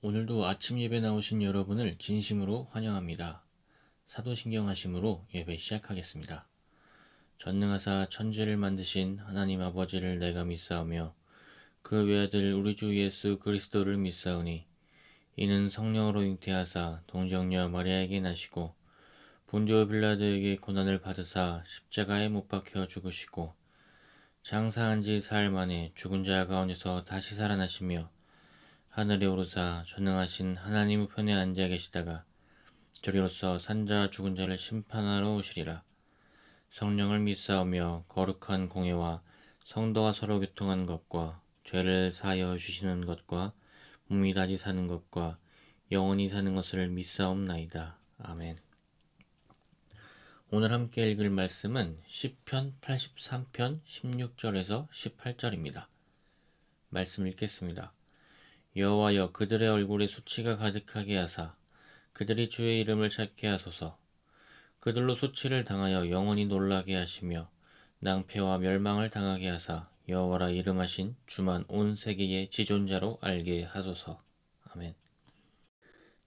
오늘도 아침 예배 나오신 여러분을 진심으로 환영합니다. 사도신경하심으로 예배 시작하겠습니다. 전능하사 천지를 만드신 하나님 아버지를 내가 믿사오며 그 외아들 우리 주 예수 그리스도를 믿사오니 이는 성령으로 잉태하사 동정녀 마리아에게 나시고 본디오 빌라도에게 고난을 받으사 십자가에 못 박혀 죽으시고 장사한 지 사흘 만에 죽은 자 가운데서 다시 살아나시며 하늘에 오르사 전능하신 하나님 우편에 앉아 계시다가 저리로서 산자와 죽은 자를 심판하러 오시리라. 성령을 믿사오며 거룩한 공예와 성도와 서로 교통하는 것과 죄를 사하여 주시는 것과 몸이 다시 사는 것과 영원히 사는 것을 믿사옵나이다. 아멘. 오늘 함께 읽을 말씀은 시편 83편 16절에서 18절입니다. 말씀 읽겠습니다. 여호와여, 그들의 얼굴에 수치가 가득하게 하사 그들이 주의 이름을 찾게 하소서. 그들로 수치를 당하여 영원히 놀라게 하시며 낭패와 멸망을 당하게 하사 여호와라 이름하신 주만 온 세계의 지존자로 알게 하소서. 아멘.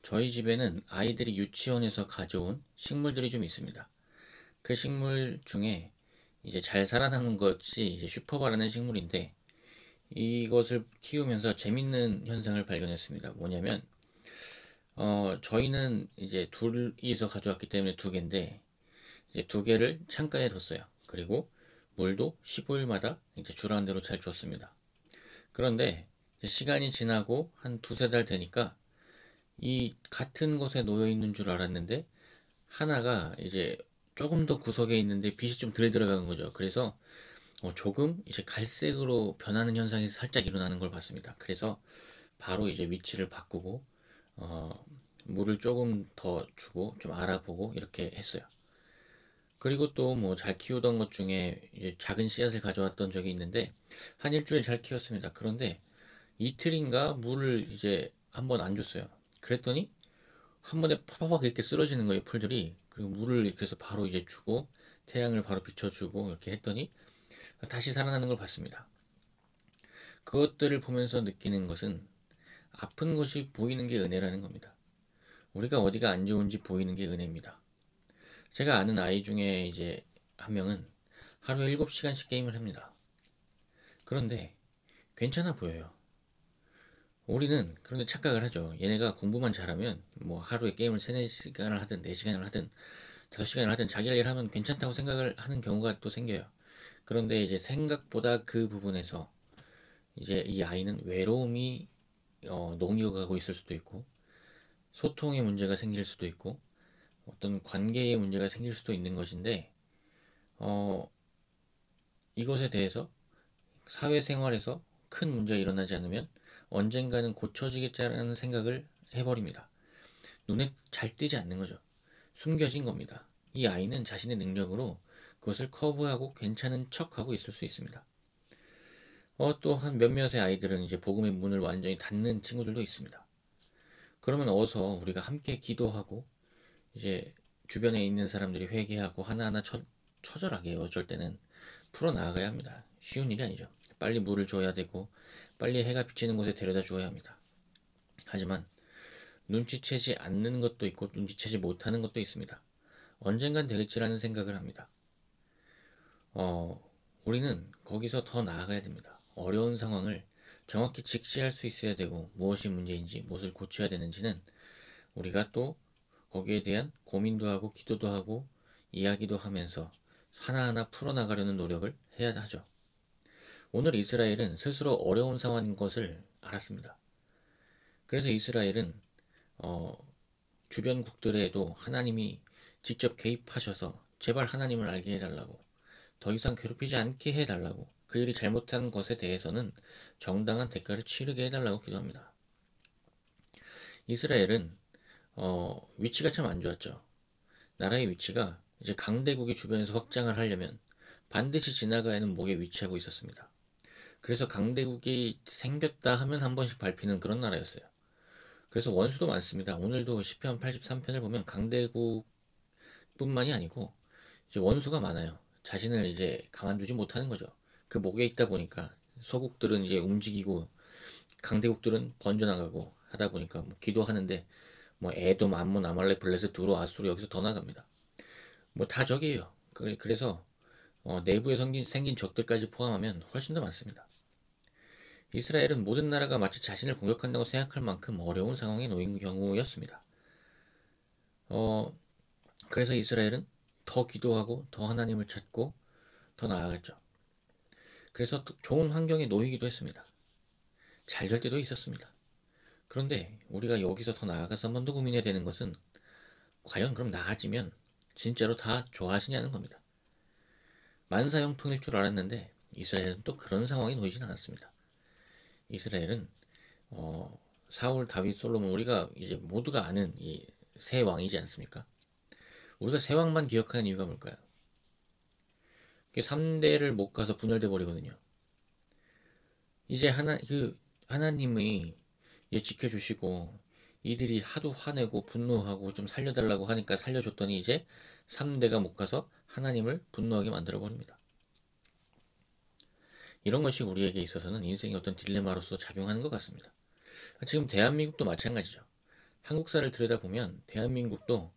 저희 집에는 아이들이 유치원에서 가져온 식물들이 좀 있습니다. 그 식물 중에 이제 잘 살아남은 것이 이제 슈퍼바라는 식물인데, 이것을 키우면서 재밌는 현상을 발견했습니다. 뭐냐면 저희는 이제 둘이서 가져왔기 때문에 두 개인데, 이제 두 개를 창가에 뒀어요. 그리고 물도 15일마다 이제 주라는 대로 잘 줬습니다. 그런데 이제 시간이 지나고 한 두세 달 되니까 이 같은 곳에 놓여 있는 줄 알았는데 하나가 이제 조금 더 구석에 있는데 빛이 좀 덜 들어간 거죠. 그래서 조금 이제 갈색으로 변하는 현상이 살짝 일어나는 걸 봤습니다. 그래서 바로 이제 위치를 바꾸고 물을 조금 더 주고 좀 알아보고 이렇게 했어요. 그리고 또 뭐 잘 키우던 것 중에 이제 작은 씨앗을 가져왔던 적이 있는데 한 일주일 잘 키웠습니다. 그런데 이틀인가 물을 이제 한번 안 줬어요. 그랬더니 한 번에 파파박 이렇게 쓰러지는 거예요, 풀들이. 그리고 물을 그래서 바로 이제 주고 태양을 바로 비춰주고 이렇게 했더니 다시 살아나는 걸 봤습니다. 그것들을 보면서 느끼는 것은 아픈 것이 보이는 게 은혜라는 겁니다. 우리가 어디가 안 좋은지 보이는 게 은혜입니다. 제가 아는 아이 중에 이제 한 명은 하루에 7시간씩 게임을 합니다. 그런데 괜찮아 보여요. 우리는 그런데 착각을 하죠. 얘네가 공부만 잘하면 뭐 하루에 게임을 3, 4시간을 하든 4시간을 하든 5시간을 하든 자기 할 일 하면 괜찮다고 생각을 하는 경우가 또 생겨요. 그런데 이제 생각보다 그 부분에서 이제 이 아이는 외로움이 농이어가고 있을 수도 있고, 소통의 문제가 생길 수도 있고, 어떤 관계의 문제가 생길 수도 있는 것인데, 어, 이것에 대해서 사회생활에서 큰 문제가 일어나지 않으면 언젠가는 고쳐지겠다는 생각을 해버립니다. 눈에 잘 띄지 않는 거죠. 숨겨진 겁니다. 이 아이는 자신의 능력으로 그것을 커버하고 괜찮은 척하고 있을 수 있습니다. 또 한 몇몇의 아이들은 이제 복음의 문을 완전히 닫는 친구들도 있습니다. 그러면 어서 우리가 함께 기도하고 이제 주변에 있는 사람들이 회개하고 하나하나 처절하게 어쩔 때는 풀어나가야 합니다. 쉬운 일이 아니죠. 빨리 물을 줘야 되고 빨리 해가 비치는 곳에 데려다 주어야 합니다. 하지만 눈치채지 않는 것도 있고 눈치채지 못하는 것도 있습니다. 언젠간 되겠지라는 생각을 합니다. 우리는 거기서 더 나아가야 됩니다. 어려운 상황을 정확히 직시할 수 있어야 되고, 무엇이 문제인지 무엇을 고쳐야 되는지는 우리가 또 거기에 대한 고민도 하고 기도도 하고 이야기도 하면서 하나하나 풀어나가려는 노력을 해야 하죠. 오늘 이스라엘은 스스로 어려운 상황인 것을 알았습니다. 그래서 이스라엘은 주변국들에도 하나님이 직접 개입하셔서 제발 하나님을 알게 해달라고, 더 이상 괴롭히지 않게 해달라고, 그들이 잘못한 것에 대해서는 정당한 대가를 치르게 해달라고 기도합니다. 이스라엘은 위치가 참 안 좋았죠. 나라의 위치가 이제 강대국이 주변에서 확장을 하려면 반드시 지나가야 하는 목에 위치하고 있었습니다. 그래서 강대국이 생겼다 하면 한 번씩 밟히는 그런 나라였어요. 그래서 원수도 많습니다. 오늘도 시편 83편을 보면 강대국뿐만이 아니고 이제 원수가 많아요. 자신을 이제 가만두지 못하는 거죠. 그 목에 있다 보니까 소국들은 이제 움직이고 강대국들은 번져나가고 하다 보니까 뭐 기도하는데 뭐 에돔, 암몬, 아말렉, 블레셋, 두로, 아수르 여기서 더 나갑니다. 뭐 다 적이에요. 그래서 내부에 생긴 적들까지 포함하면 훨씬 더 많습니다. 이스라엘은 모든 나라가 마치 자신을 공격한다고 생각할 만큼 어려운 상황에 놓인 경우였습니다. 그래서 이스라엘은 더 기도하고 더 하나님을 찾고 더 나아갔죠. 그래서 좋은 환경에 놓이기도 했습니다. 잘 될 때도 있었습니다. 그런데 우리가 여기서 더 나아가서 한 번 더 고민해야 되는 것은 과연 그럼 나아지면 진짜로 다 좋아하시냐는 겁니다. 만사형통일 줄 알았는데 이스라엘은 또 그런 상황에 놓이진 않았습니다. 이스라엘은 사울, 다윗, 솔로몬 우리가 이제 모두가 아는 이 세 왕이지 않습니까? 우리가 세 왕만 기억하는 이유가 뭘까요? 3대를 못 가서 분열돼 버리거든요. 이제 하나님이 지켜주시고 이들이 하도 화내고 분노하고 좀 살려달라고 하니까 살려줬더니 이제 3대가 못 가서 하나님을 분노하게 만들어 버립니다. 이런 것이 우리에게 있어서는 인생의 어떤 딜레마로서 작용하는 것 같습니다. 지금 대한민국도 마찬가지죠. 한국사를 들여다보면 대한민국도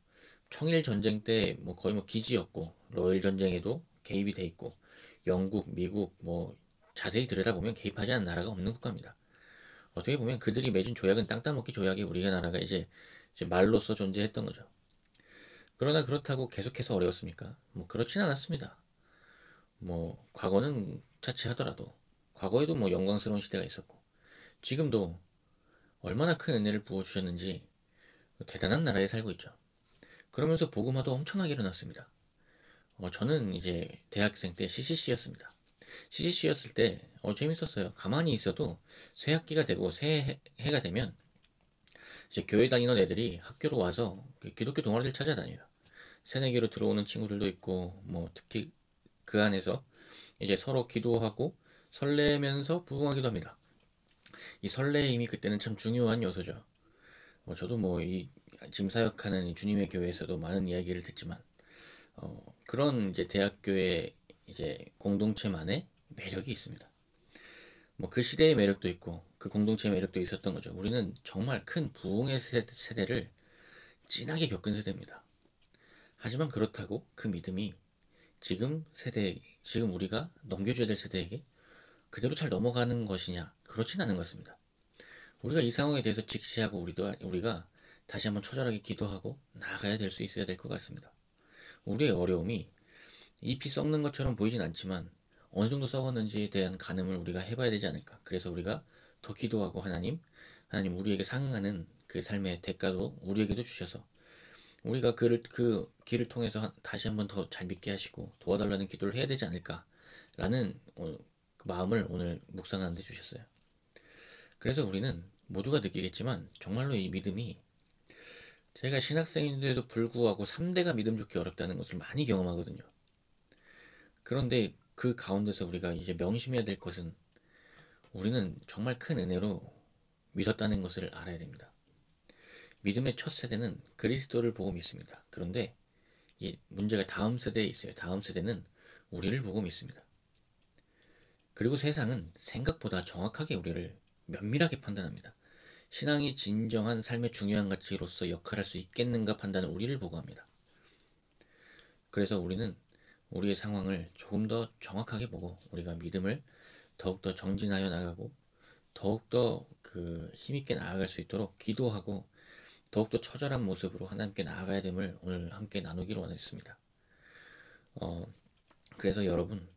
청일 전쟁 때 뭐 거의 뭐 기지였고 러일 전쟁에도 개입이 돼 있고 영국, 미국 뭐 자세히 들여다보면 개입하지 않은 나라가 없는 국가입니다. 어떻게 보면 그들이 맺은 조약은 땅 따먹기 조약이 우리가 나라가 이제 말로써 존재했던 거죠. 그러나 그렇다고 계속해서 어려웠습니까? 뭐 그렇진 않았습니다. 뭐 과거는 차치하더라도 과거에도 뭐 영광스러운 시대가 있었고 지금도 얼마나 큰 은혜를 부어주셨는지 대단한 나라에 살고 있죠. 그러면서 복음화도 엄청나게 일어났습니다. 저는 이제 대학생 때 CCC였습니다. CCC였을 때 재밌었어요. 가만히 있어도 새 학기가 되고 새해가 되면 이제 교회 다니는 애들이 학교로 와서 그 기독교 동아리를 찾아다녀요. 새내기로 들어오는 친구들도 있고 뭐 특히 그 안에서 이제 서로 기도하고 설레면서 부흥하기도 합니다. 이 설레임이 그때는 참 중요한 요소죠. 저도 뭐 이 지금 사역하는 주님의 교회에서도 많은 이야기를 듣지만 그런 이제 대학교의 이제 공동체만의 매력이 있습니다. 뭐 그 시대의 매력도 있고 그 공동체의 매력도 있었던 거죠. 우리는 정말 큰 부흥의 세대를 진하게 겪은 세대입니다. 하지만 그렇다고 그 믿음이 지금 우리가 넘겨줘야 될 세대에게 그대로 잘 넘어가는 것이냐? 그렇진 않은 것 같습니다. 우리가 이 상황에 대해서 직시하고 우리가 다시 한번 처절하게 기도하고 나아가야 될 수 있어야 될 것 같습니다. 우리의 어려움이 잎이 썩는 것처럼 보이진 않지만 어느 정도 썩었는지에 대한 가늠을 우리가 해봐야 되지 않을까. 그래서 우리가 더 기도하고 하나님 우리에게 상응하는 그 삶의 대가도 우리에게도 주셔서 우리가 그 길을 통해서 다시 한번 더 잘 믿게 하시고 도와달라는 기도를 해야 되지 않을까라는 그 마음을 오늘 묵상하는 데 주셨어요. 그래서 우리는 모두가 느끼겠지만 정말로 이 믿음이 제가 신학생인데도 불구하고 3대가 믿음 좋기 어렵다는 것을 많이 경험하거든요. 그런데 그 가운데서 우리가 이제 명심해야 될 것은 우리는 정말 큰 은혜로 믿었다는 것을 알아야 됩니다. 믿음의 첫 세대는 그리스도를 보고 믿습니다. 그런데 이 문제가 다음 세대에 있어요. 다음 세대는 우리를 보고 믿습니다. 그리고 세상은 생각보다 정확하게 우리를 면밀하게 판단합니다. 신앙이 진정한 삶의 중요한 가치로서 역할할 수 있겠는가 판단을 우리를 보고 합니다. 그래서 우리는 우리의 상황을 조금 더 정확하게 보고 우리가 믿음을 더욱더 정진하여 나가고 더욱더 그 힘있게 나아갈 수 있도록 기도하고 더욱더 처절한 모습으로 하나님께 나아가야 됨을 오늘 함께 나누기를 원했습니다. 그래서 여러분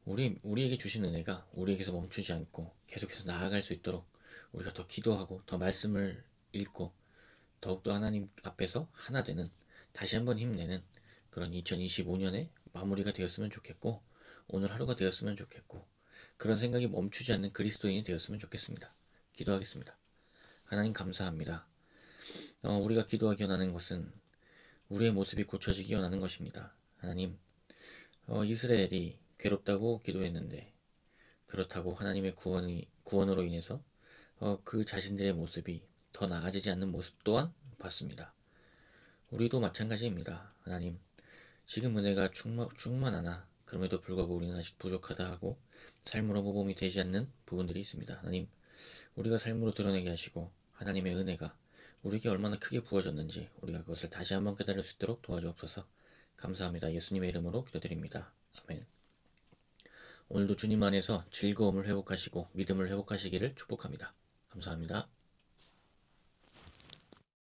우리에게 주신 은혜가 우리에게서 멈추지 않고 계속해서 나아갈 수 있도록 우리가 더 기도하고 더 말씀을 읽고 더욱더 하나님 앞에서 하나 되는 다시 한번 힘내는 그런 2025년의 마무리가 되었으면 좋겠고 오늘 하루가 되었으면 좋겠고 그런 생각이 멈추지 않는 그리스도인이 되었으면 좋겠습니다. 기도하겠습니다. 하나님 감사합니다. 우리가 기도하기 원하는 것은 우리의 모습이 고쳐지기 원하는 것입니다. 하나님 이스라엘이 괴롭다고 기도했는데 그렇다고 하나님의 구원으로 인해서 그 자신들의 모습이 더 나아지지 않는 모습 또한 봤습니다. 우리도 마찬가지입니다. 하나님 지금 은혜가 충만하나 그럼에도 불구하고 우리는 아직 부족하다 하고 삶으로 모범이 되지 않는 부분들이 있습니다. 하나님 우리가 삶으로 드러내게 하시고 하나님의 은혜가 우리에게 얼마나 크게 부어졌는지 우리가 그것을 다시 한번 깨달을 수 있도록 도와주옵소서. 감사합니다. 예수님의 이름으로 기도드립니다. 아멘. 오늘도 주님 안에서 즐거움을 회복하시고 믿음을 회복하시기를 축복합니다. 감사합니다.